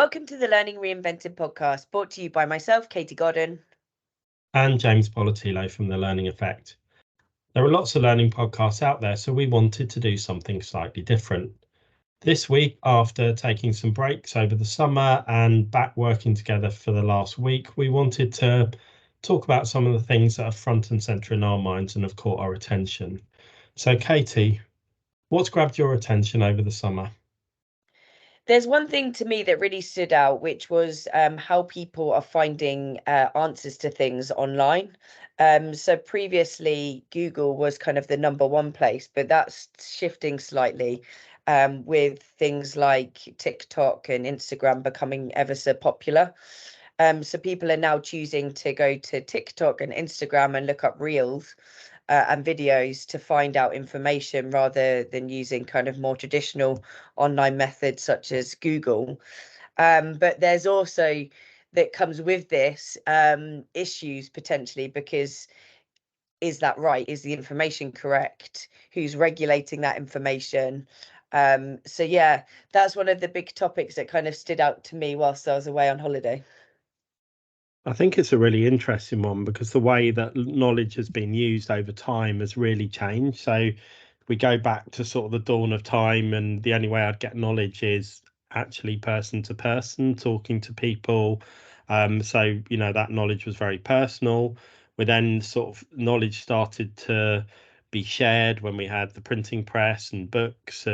Welcome to the Learning Reinvented Podcast, brought to you by myself, Katie Godden. And James Poletyllo from The Learning Effect. There are lots of learning podcasts out there, so we wanted to do something slightly different. This week, after taking some breaks over the summer and back working together for the last week, we wanted to talk about some of the things that are front and centre in our minds and have caught our attention. So, Katie, what's grabbed your attention over the summer? There's one thing to me that really stood out, which was how people are finding answers to things online. So previously, Google was kind of the number one place, but that's shifting slightly with things like TikTok and Instagram becoming ever so popular. So people are now choosing to go to TikTok and Instagram and look up reels and videos to find out information rather than using kind of more traditional online methods such as Google. But there's also that comes with this issues potentially, because is that right? Is the information correct? Who's regulating that information? So yeah, that's one of the big topics that kind of stood out to me whilst I was away on holiday. I think it's a really interesting one because the way that knowledge has been used over time has really changed. So we go back to sort of the dawn of time, and the only way I'd get knowledge is actually person to person, talking to people. So, that knowledge was very personal. We then sort of knowledge started to be shared when we had the printing press and books,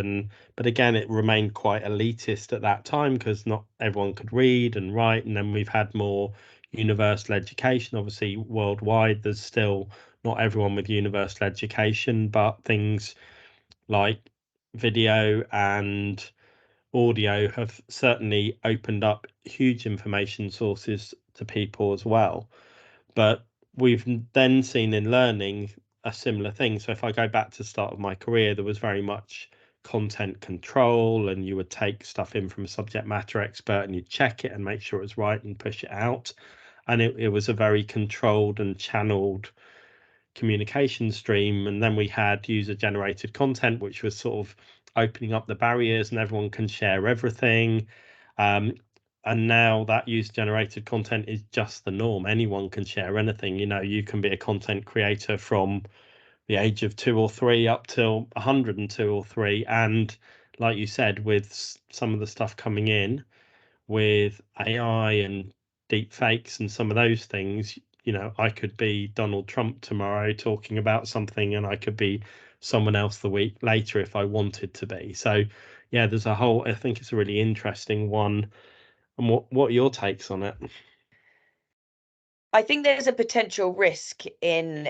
but again it remained quite elitist at that time because not everyone could read and write. And then we've had more universal education. Obviously, worldwide, there's still not everyone with universal education, but things like video and audio have certainly opened up huge information sources to people as well. But we've then seen in learning a similar thing. So if I go back to the start of my career, there was very much content control, and you would take stuff in from a subject matter expert and you'd check it and make sure it was right and push it out. And it was a very controlled and channeled communication stream. And then we had user generated content, which was sort of opening up the barriers and everyone can share everything. And now that user generated content is just the norm. Anyone can share anything. You can be a content creator from the age of 2 or 3 up till 102 or 3. And like you said, with some of the stuff coming in with AI and deep fakes and some of those things, I could be Donald Trump tomorrow talking about something, and I could be someone else the week later if I wanted to be. So yeah, I think it's a really interesting one. And what are your takes on it? I think there's a potential risk in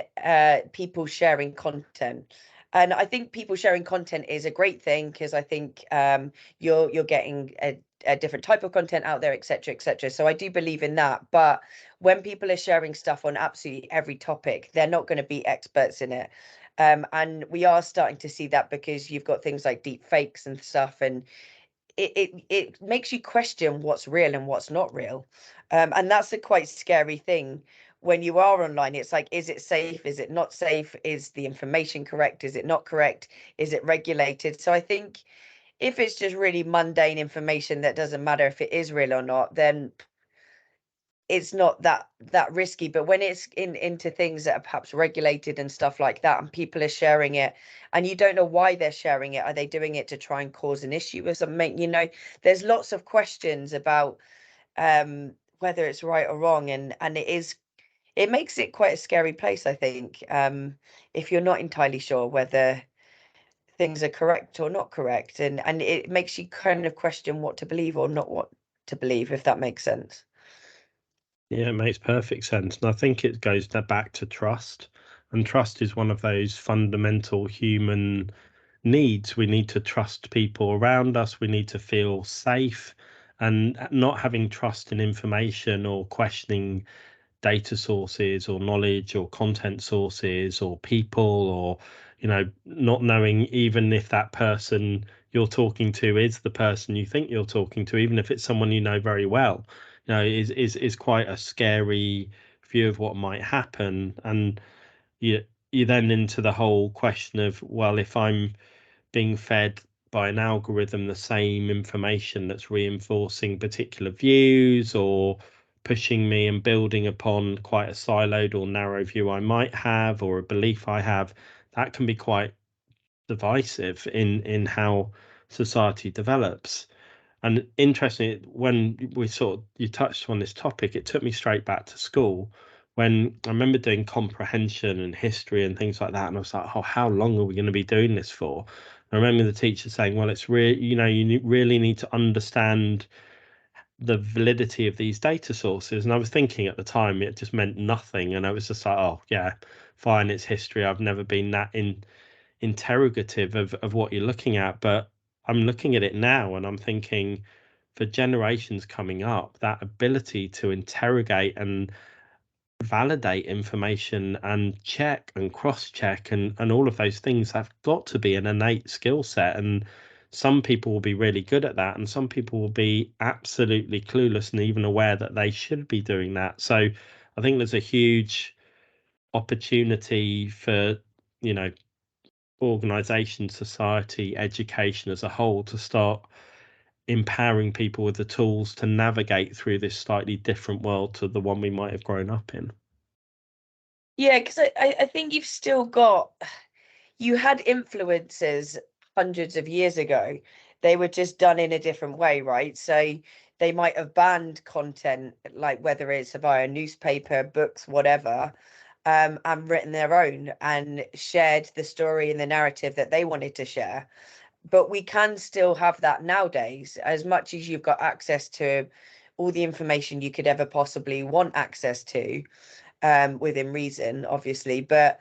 people sharing content. And I think people sharing content is a great thing, because I think you're getting a different type of content out there, etc., etc. So I do believe in that. But when people are sharing stuff on absolutely every topic, they're not going to be experts in it. And we are starting to see that, because you've got things like deep fakes and stuff, and it makes you question what's real and what's not real. And that's a quite scary thing when you are online. It's like, is it safe? Is it not safe? Is the information correct? Is it not correct? Is it regulated? So I think if it's just really mundane information that doesn't matter if it is real or not, then it's not that risky. But when it's into things that are perhaps regulated and stuff like that, and people are sharing it and you don't know why they're sharing it, are they doing it to try and cause an issue or something? There's lots of questions about whether it's right or wrong, and it makes it quite a scary place, I think, if you're not entirely sure whether things are correct or not correct, and it makes you kind of question what to believe or not what to believe, if that makes sense. Yeah, it makes perfect sense. And I think it goes back to trust. And trust is one of those fundamental human needs. We need to trust people around us. We need to feel safe. And not having trust in information or questioning data sources or knowledge or content sources or people, or, not knowing even if that person you're talking to is the person you think you're talking to, even if it's someone you know very well, is quite a scary view of what might happen. And you then into the whole question of, well, if I'm being fed by an algorithm the same information that's reinforcing particular views or pushing me and building upon quite a siloed or narrow view I might have or a belief I have, that can be quite divisive in how society develops. And interestingly, when you touched on this topic, it took me straight back to school when I remember doing comprehension and history and things like that. And I was like, oh, how long are we going to be doing this for? I remember the teacher saying, well, it's really, you really need to understand the validity of these data sources. And I was thinking at the time, it just meant nothing. And I was just like, oh, yeah, fine, it's history. I've never been that interrogative of what you're looking at. But I'm looking at it now and I'm thinking, for generations coming up, that ability to interrogate and validate information and check and cross-check and all of those things have got to be an innate skill set. And some people will be really good at that, and some people will be absolutely clueless and even aware that they should be doing that. So I think there's a huge opportunity for, organization, society, education as a whole to start empowering people with the tools to navigate through this slightly different world to the one we might have grown up in. Yeah, because I think you had influencers hundreds of years ago. They were just done in a different way, right? So they might have banned content, like whether it's via newspaper, books, whatever, and written their own and shared the story and the narrative that they wanted to share. But we can still have that nowadays, as much as you've got access to all the information you could ever possibly want access to, within reason, obviously. But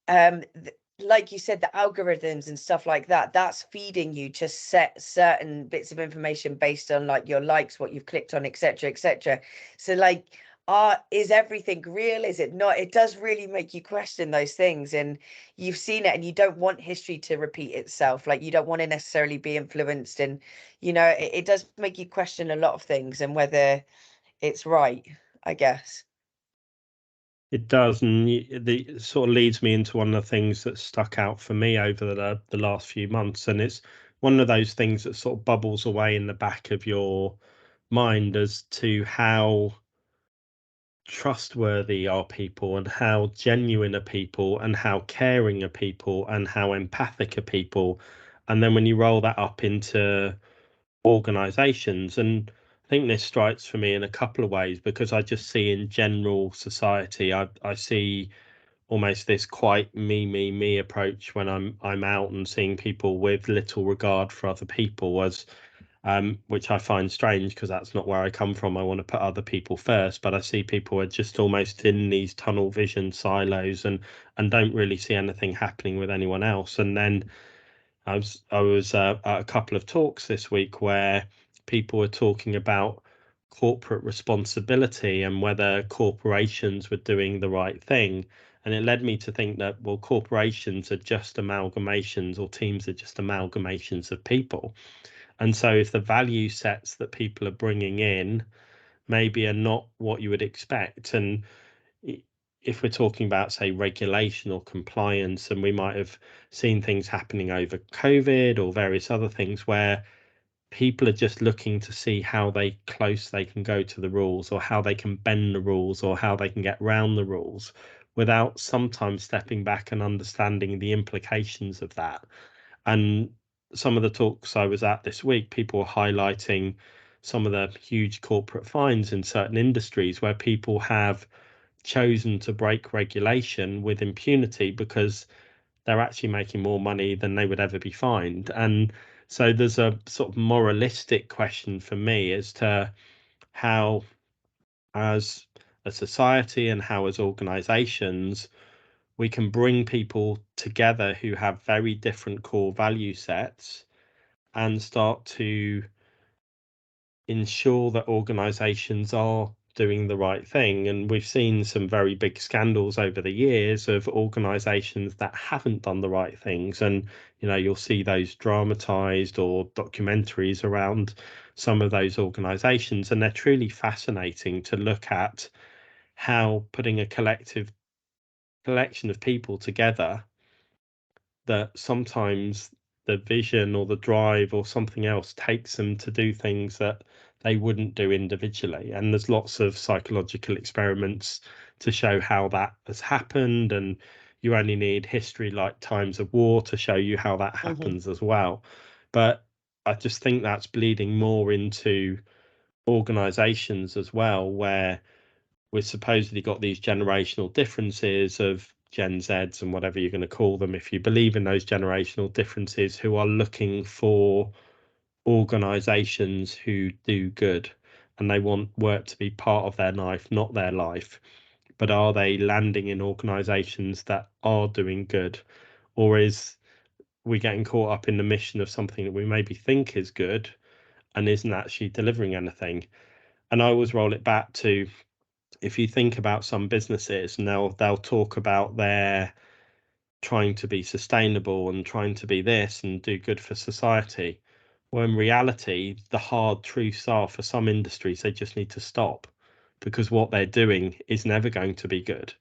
like you said, the algorithms and stuff like that, that's feeding you to set certain bits of information based on like your likes, what you've clicked on, etc., etc. So like, is everything real? Is it not? It does really make you question those things. And you've seen it and you don't want history to repeat itself. Like, you don't want to necessarily be influenced. And it does make you question a lot of things and whether it's right, I guess. It does, and it sort of leads me into one of the things that stuck out for me over the last few months, and it's one of those things that sort of bubbles away in the back of your mind as to how trustworthy are people and how genuine are people and how caring are people and how empathic are people. And then when you roll that up into organizations, and I think this strikes for me in a couple of ways, because I just see in general society, I see almost this quite me approach when I'm out and seeing people with little regard for other people, as which I find strange because that's not where I come from. I want to put other people first, but I see people are just almost in these tunnel vision silos and don't really see anything happening with anyone else. And then I was at a couple of talks this week where people were talking about corporate responsibility and whether corporations were doing the right thing. And it led me to think that, well, corporations are just amalgamations, or teams are just amalgamations of people. And so if the value sets that people are bringing in maybe are not what you would expect, and if we're talking about, say, regulation or compliance, and we might have seen things happening over COVID or various other things where people are just looking to see how close they can go to the rules, or how they can bend the rules, or how they can get around the rules, without sometimes stepping back and understanding the implications of that. And some of the talks I was at this week, people were highlighting some of the huge corporate fines in certain industries where people have chosen to break regulation with impunity because they're actually making more money than they would ever be fined. And so there's a sort of moralistic question for me as to how, as a society and how as organizations, we can bring people together who have very different core value sets and start to ensure that organizations are doing the right thing. And we've seen some very big scandals over the years of organizations that haven't done the right things. And, you'll see those dramatized or documentaries around some of those organizations. And they're truly fascinating to look at how putting a collection of people together that sometimes the vision or the drive or something else takes them to do things that they wouldn't do individually. And there's lots of psychological experiments to show how that has happened, and you only need history like times of war to show you how that happens as well. But I just think that's bleeding more into organizations as well, where we've supposedly got these generational differences of Gen Zs and whatever you're going to call them, if you believe in those generational differences, who are looking for organizations who do good, and they want work to be part of their life, not their life. But are they landing in organizations that are doing good, or is we getting caught up in the mission of something that we maybe think is good and isn't actually delivering anything? And I always roll it back to, if you think about some businesses, and they'll talk about their trying to be sustainable and trying to be this and do good for society. Well, in reality, the hard truths are, for some industries, they just need to stop, because what they're doing is never going to be good.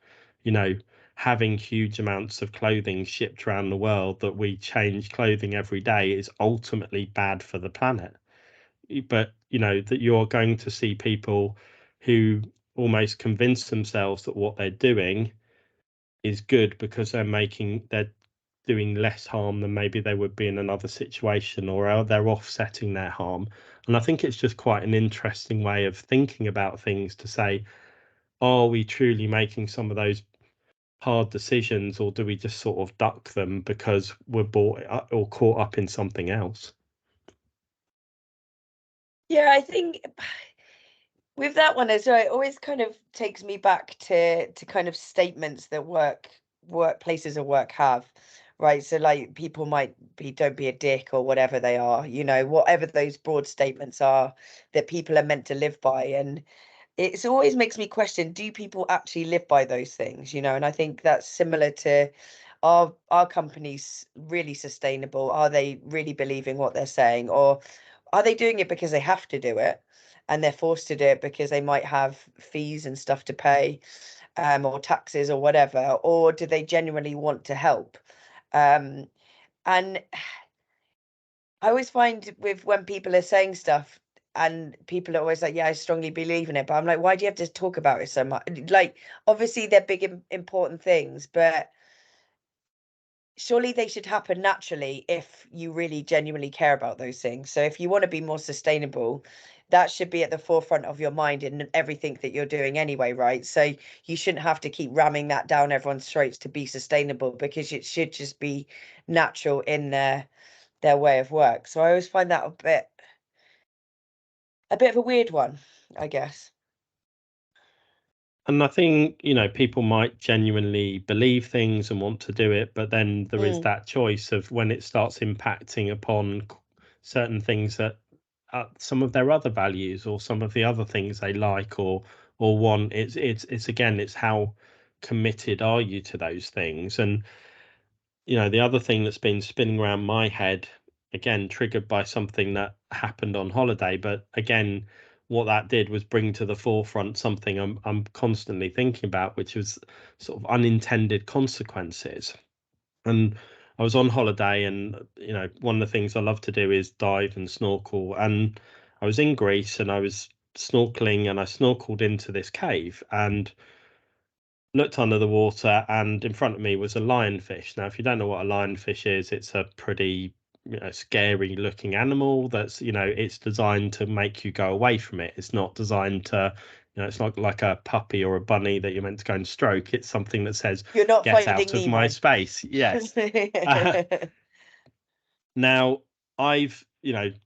You know, having huge amounts of clothing shipped around the world that we change clothing every day is ultimately bad for the planet. But, you know, that you're going to see people who almost convince themselves that what they're doing is good because they're doing less harm than maybe they would be in another situation, or they're offsetting their harm. And I think it's just quite an interesting way of thinking about things, to say, are we truly making some of those hard decisions, or do we just sort of duck them because we're bought or caught up in something else? Yeah, I think with that one as well, it always kind of takes me back to kind of statements that workplaces or work have, right? So like people might be, don't be a dick, or whatever they are, whatever those broad statements are that people are meant to live by. And it's always makes me question, do people actually live by those things? And I think that's similar to, our companies really sustainable? Are they really believing what they're saying, or are they doing it because they have to do it, and they're forced to do it because they might have fees and stuff to pay, or taxes or whatever, or do they genuinely want to help? And I always find with when people are saying stuff, and people are always like, yeah, I strongly believe in it. But I'm like, why do you have to talk about it so much? Like, obviously they're big, important things, but surely they should happen naturally if you really genuinely care about those things. So if you want to be more sustainable, that should be at the forefront of your mind in everything that you're doing anyway, right? So you shouldn't have to keep ramming that down everyone's throats to be sustainable, because it should just be natural in their way of work. So I always find that a bit of a weird one, I guess. And I think, people might genuinely believe things and want to do it, but then there is Mm. that choice of when it starts impacting upon certain things that some of their other values, or some of the other things they like or want. It's again, it's how committed are you to those things? And the other thing that's been spinning around my head, again, triggered by something that happened on holiday, but again, what that did was bring to the forefront something I'm constantly thinking about, which was sort of unintended consequences. And I was on holiday, and one of the things I love to do is dive and snorkel. And I was in Greece, and I was snorkeling, and I snorkeled into this cave, and looked under the water, and in front of me was a lionfish. Now, if you don't know what a lionfish is, it's a pretty scary looking animal that's, it's designed to make you go away from it. It's not designed to, it's not like a puppy or a bunny that you're meant to go and stroke. It's something that says, You're not get Finding out of my Nemo. space. Yes. Now, I've,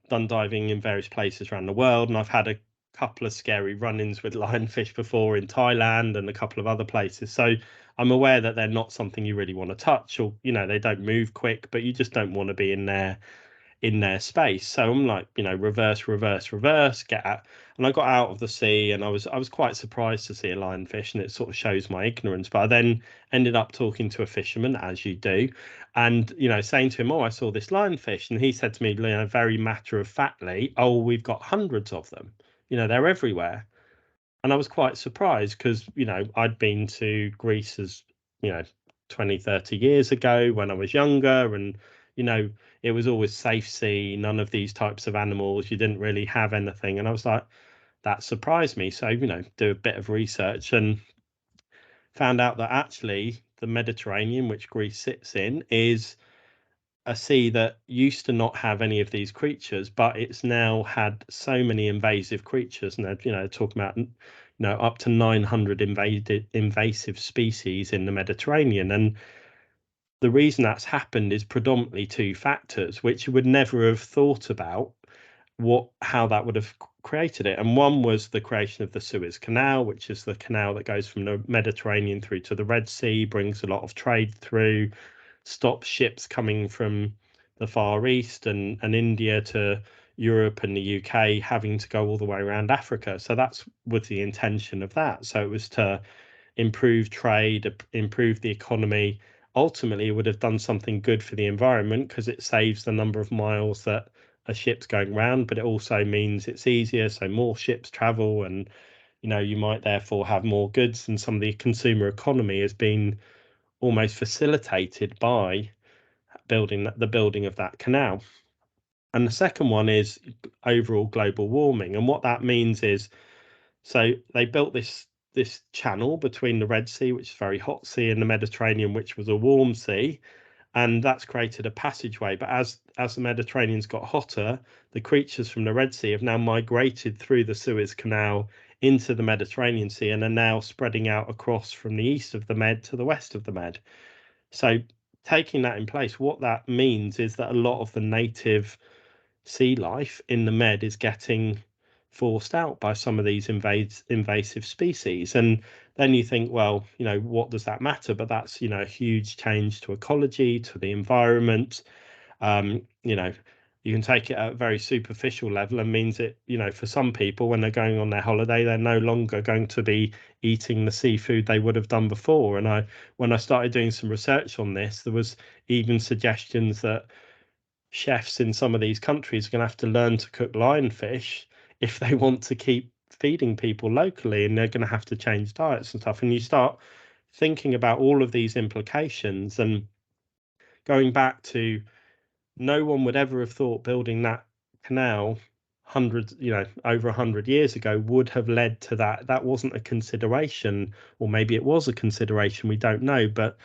done diving in various places around the world, and I've had a couple of scary run-ins with lionfish before in Thailand and a couple of other places. So I'm aware that they're not something you really want to touch, or, they don't move quick, but you just don't want to be in their space. So I'm like, reverse, reverse, reverse, get out. And I got out of the sea, and I was quite surprised to see a lionfish, and it sort of shows my ignorance. But I then ended up talking to a fisherman, as you do, and saying to him, "Oh, I saw this lionfish," and he said to me, very matter of factly, "Oh, we've got hundreds of them. They're everywhere." And I was quite surprised because, I'd been to Greece as, you know, 20, 30 years ago when I was younger, and, it was always safe sea, none of these types of animals. You didn't really have anything. And I was like, that surprised me. So, do a bit of research and found out that actually the Mediterranean, which Greece sits in, is a sea that used to not have any of these creatures, but it's now had so many invasive creatures. And talking about up to 900 invasive species in the Mediterranean. And the reason that's happened is predominantly two factors, which you would never have thought about how that would have created it. And one was the creation of the Suez Canal, which is the canal that goes from the Mediterranean through to the Red Sea, brings a lot of trade through, stops ships coming from the Far East and India to Europe and the UK having to go all the way around Africa. So that's was the intention of that. So it was to improve trade, improve the economy. Ultimately, it would have done something good for the environment because it saves the number of miles that a ship's going round, but it also means it's easier, so more ships travel, and you might therefore have more goods, and some of the consumer economy has been almost facilitated by the building of that canal. And the second one is overall global warming, and what that means is, so they built this channel between the Red Sea, which is a very hot sea, and the Mediterranean, which was a warm sea, and that's created a passageway. But as the Mediterranean's got hotter, the creatures from the Red Sea have now migrated through the Suez Canal into the Mediterranean Sea and are now spreading out across from the east of the Med to the west of the Med. So taking that in place, what that means is that a lot of the native sea life in the Med is getting forced out by some of these invasive species. And then you think, well, what does that matter? But that's, a huge change to ecology, to the environment. You can take it at a very superficial level and means it, for some people, when they're going on their holiday, they're no longer going to be eating the seafood they would have done before. And when I started doing some research on this, there was even suggestions that chefs in some of these countries are going to have to learn to cook lionfish if they want to keep feeding people locally, and they're going to have to change diets and stuff. And you start thinking about all of these implications, and going back to, no one would ever have thought building that canal over 100 years ago would have led to that. That wasn't a consideration, or maybe it was a consideration, we don't know. But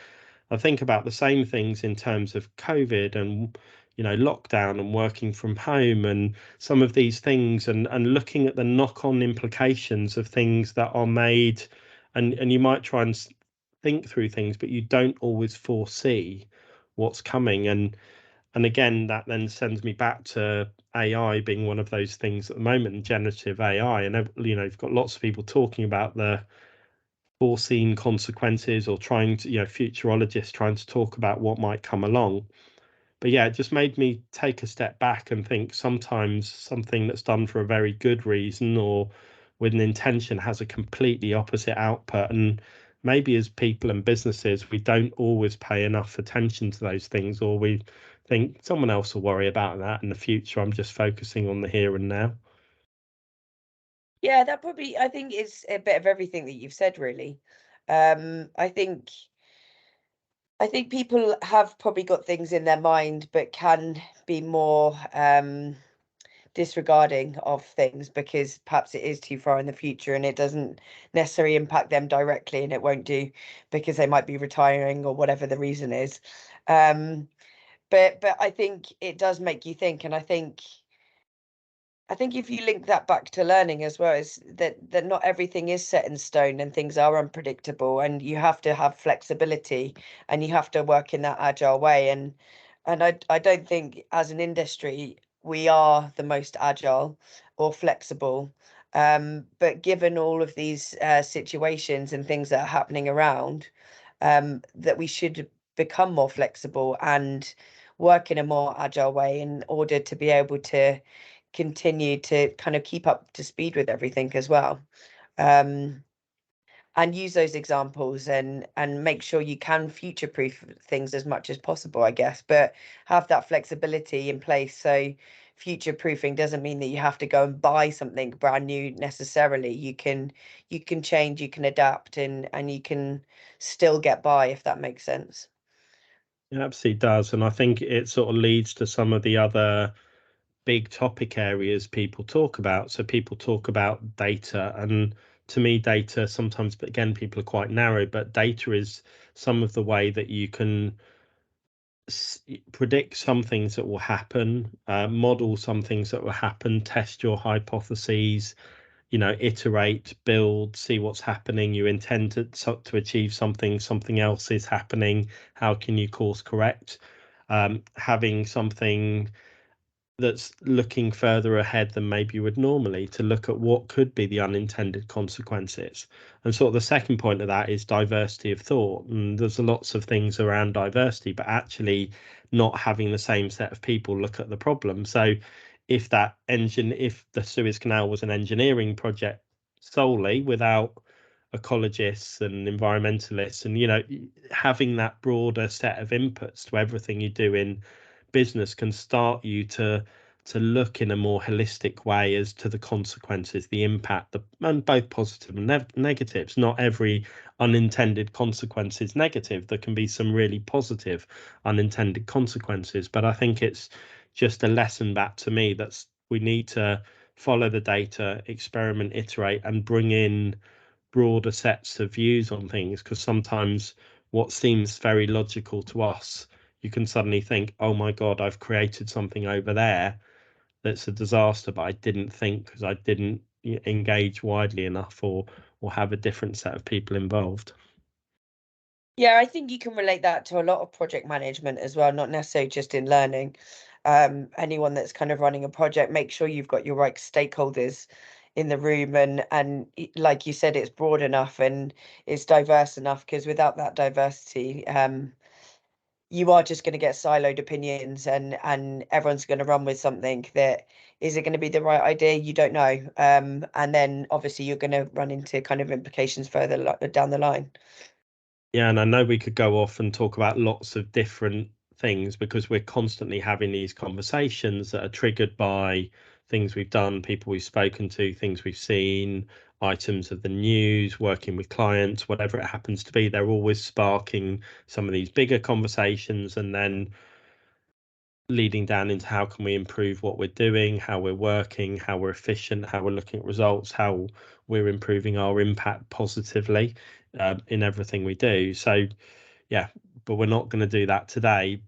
I think about the same things in terms of COVID and lockdown and working from home and some of these things, and looking at the knock-on implications of things that are made, and you might try and think through things, but you don't always foresee what's coming. And again, that then sends me back to AI being one of those things at the moment, generative AI. And you've got lots of people talking about the foreseen consequences, or trying to, futurologists trying to talk about what might come along. But yeah, it just made me take a step back and think sometimes something that's done for a very good reason or with an intention has a completely opposite output. And maybe as people and businesses, we don't always pay enough attention to those things, or we think someone else will worry about that in the future. I'm just focusing on the here and now. Yeah, I think is a bit of everything that you've said, really. I think people have probably got things in their mind, but can be more disregarding of things because perhaps it is too far in the future and it doesn't necessarily impact them directly, and it won't do because they might be retiring or whatever the reason is. But I think it does make you think, and I think if you link that back to learning as well, is that not everything is set in stone and things are unpredictable, and you have to have flexibility and you have to work in that agile way. And I don't think as an industry we are the most agile or flexible. But given all of these situations and things that are happening around, that we should become more flexible and work in a more agile way in order to be able to continue to kind of keep up to speed with everything as well. And use those examples and make sure you can future proof things as much as possible, I guess, but have that flexibility in place. So future proofing doesn't mean that you have to go and buy something brand new necessarily. You can change, you can adapt, and you can still get by, if that makes sense. It absolutely does. And I think it sort of leads to some of the other big topic areas people talk about. So people talk about data, and to me, data sometimes, but again, people are quite narrow, but data is some of the way that you can predict some things that will happen, model some things that will happen, test your hypotheses, iterate, build, see what's happening. You intend to achieve something else is happening. How can you course correct? Having something that's looking further ahead than maybe you would normally, to look at what could be the unintended consequences. And sort of the second point of that is diversity of thought. And there's lots of things around diversity, but actually not having the same set of people look at the problem. So if the Suez Canal was an engineering project solely, without ecologists and environmentalists, and having that broader set of inputs to everything you do in business, can start you to look in a more holistic way as to the consequences, the impact, and both positive and negatives. Not every unintended consequence is negative. There can be some really positive unintended consequences, but I think it's just a lesson back to me that we need to follow the data, experiment, iterate, and bring in broader sets of views on things, because sometimes what seems very logical to us, you can suddenly think, oh my God, I've created something over there that's a disaster, but I didn't think because I didn't engage widely enough, or have a different set of people involved. Yeah, I think you can relate that to a lot of project management as well, not necessarily just in learning. Anyone that's kind of running a project, make sure you've got your right stakeholders in the room, and like you said, it's broad enough and it's diverse enough, because without that diversity, you are just going to get siloed opinions, and everyone's going to run with something that, is it going to be the right idea? You don't know. And then obviously you're going to run into kind of implications further down the line. Yeah, and I know we could go off and talk about lots of different things, because we're constantly having these conversations that are triggered by things we've done, people we've spoken to, things we've seen, items of the news, working with clients, whatever it happens to be. They're always sparking some of these bigger conversations, and then leading down into how can we improve what we're doing, how we're working, how we're efficient, how we're looking at results, how we're improving our impact positively in everything we do. So yeah, but we're not going to do that today.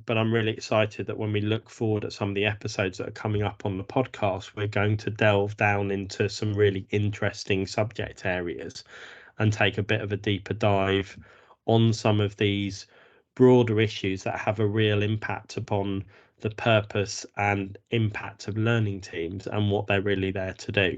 But I'm really excited that when we look forward at some of the episodes that are coming up on the podcast, we're going to delve down into some really interesting subject areas and take a bit of a deeper dive on some of these broader issues that have a real impact upon the purpose and impact of learning teams and what they're really there to do.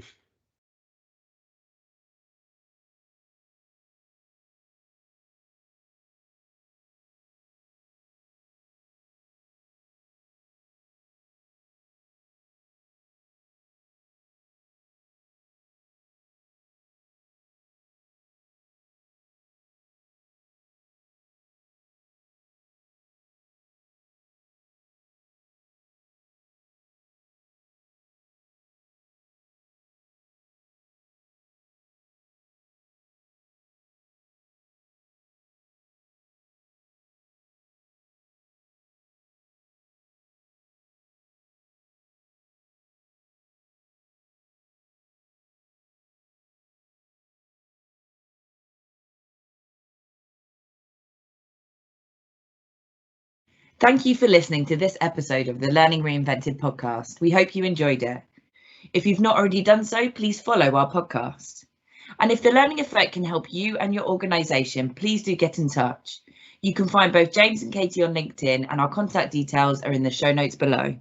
Thank you for listening to this episode of the Learning Reinvented podcast. We hope you enjoyed it. If you've not already done so, please follow our podcast. And if the learning effect can help you and your organisation, please do get in touch. You can find both James and Katie on LinkedIn, and our contact details are in the show notes below.